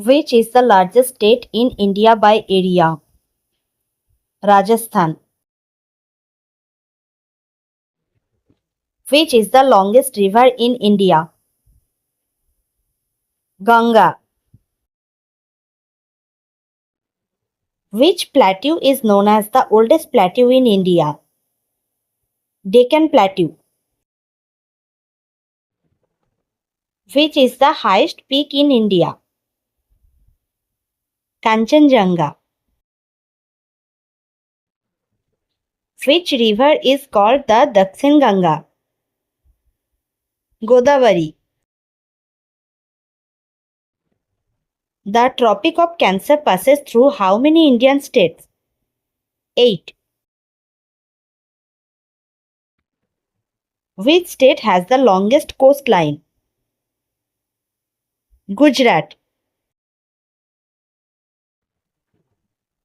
Which is the largest state in India by area? Rajasthan. Which is the longest river in India? Ganga. Which plateau is known as the oldest plateau in India? Deccan Plateau. Which is the highest peak in India? Kanchenjunga. Which river is called the Dakshin Ganga? Godavari. The Tropic of Cancer passes through how many Indian states? 8. Which state has the longest coastline? Gujarat.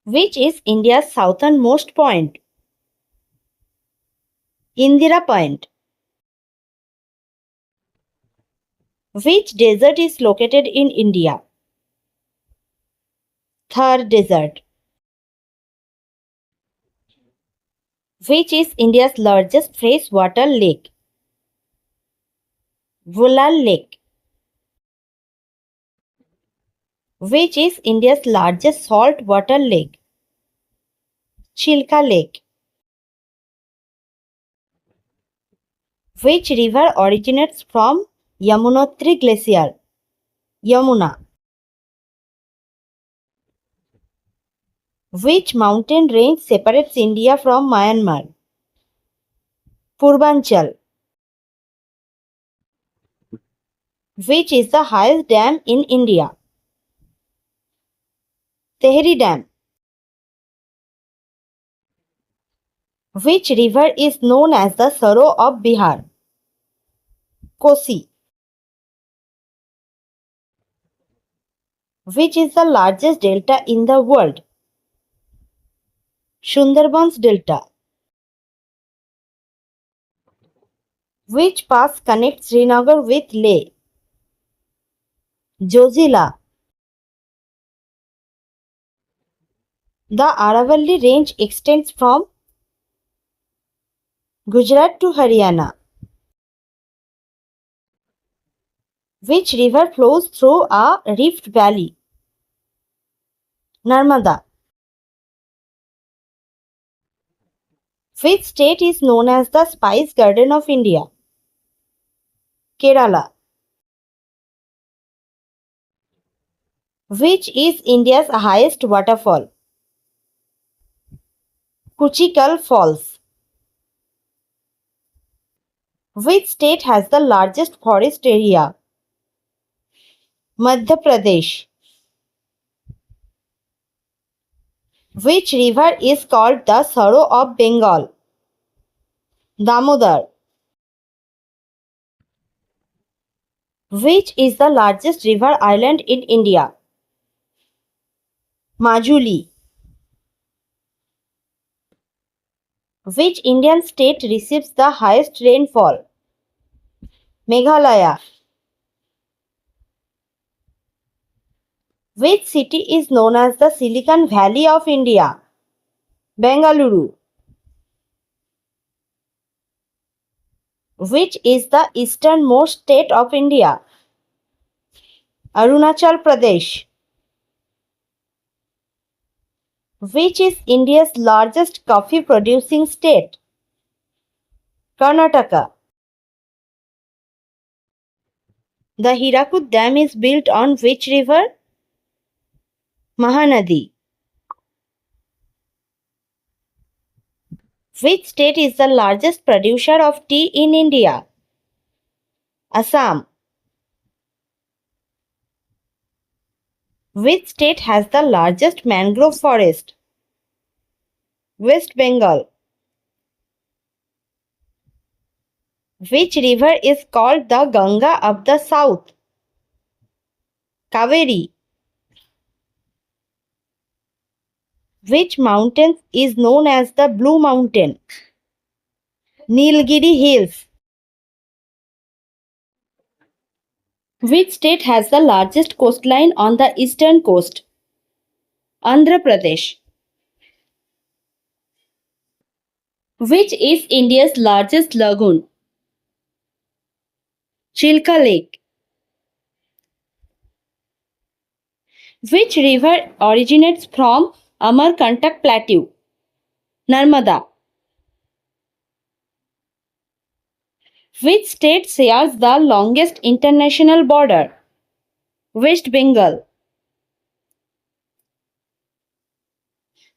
Which is India's southernmost point? Indira Point. Which desert is located in India? Thar Desert. Which is India's largest freshwater lake? Vulal Lake. Which is India's largest saltwater lake? Chilka Lake. Which river originates from Yamunotri Glacier? Yamuna. Which mountain range separates India from Myanmar? Purbanchal. Which is the highest dam in India? Tehri Dam. Which river is known as the Sorrow of Bihar? Kosi. Which is the largest delta in the world? Sundarbans Delta. Which pass connects Srinagar with Leh? Jojila. The Aravalli range extends from Gujarat to Haryana. Which river flows through a rift valley? Narmada. Which state is known as the Spice Garden of India? Kerala. Which is India's highest waterfall? Kuchikal Falls. Which state has the largest forest area? Madhya Pradesh. Which river is called the Sorrow of Bengal? Damodar. Which is the largest river island in India? Majuli. Which Indian state receives the highest rainfall? Meghalaya. Which city is known as the Silicon Valley of India? Bengaluru. Which is the easternmost state of India? Arunachal Pradesh. Which is India's largest coffee producing state? Karnataka. The Hirakud Dam is built on which river? Mahanadi. Which state is the largest producer of tea in India? Assam. Which state has the largest mangrove forest? West Bengal. Which river is called the Ganga of the South? Kaveri. Which mountain is known as the Blue Mountain? Nilgiri Hills. Which state has the largest coastline on the eastern coast? Andhra Pradesh. Which is India's largest lagoon? Chilka Lake. Which river originates from Amarkantak Plateau? Narmada. Which state shares the longest international border? West Bengal.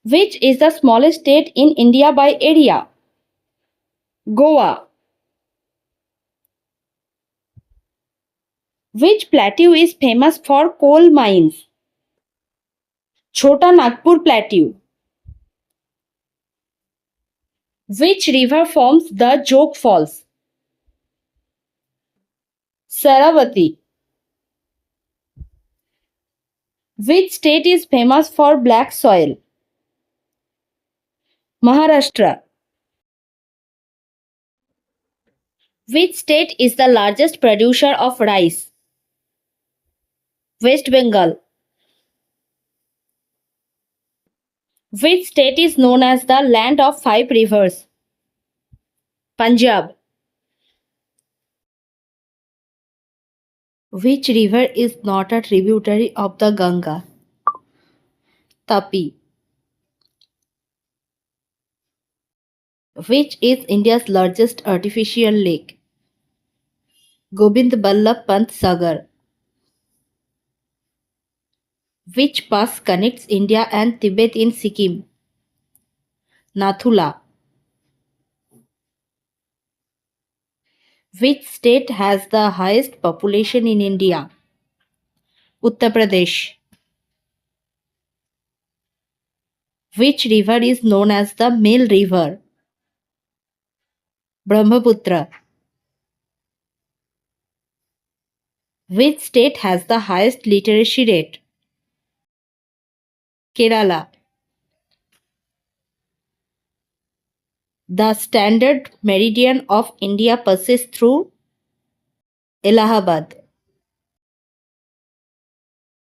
Which is the smallest state in India by area? Goa. Which plateau is famous for coal mines? Chota Nagpur Plateau. Which river forms the Jog Falls? Saravati. Which state is famous for black soil? Maharashtra. Which state is the largest producer of rice? West Bengal. Which state is known as the land of five rivers? Punjab. Which river is not a tributary of the Ganga? Tapi. Which is India's largest artificial lake? Gobind Ballabh Pant Sagar. Which pass connects India and Tibet in Sikkim? Nathula. Which state has the highest population in India? Uttar Pradesh. Which river is known as the Mill River? Brahmaputra. Which state has the highest literacy rate? Kerala. The standard meridian of India passes through Allahabad.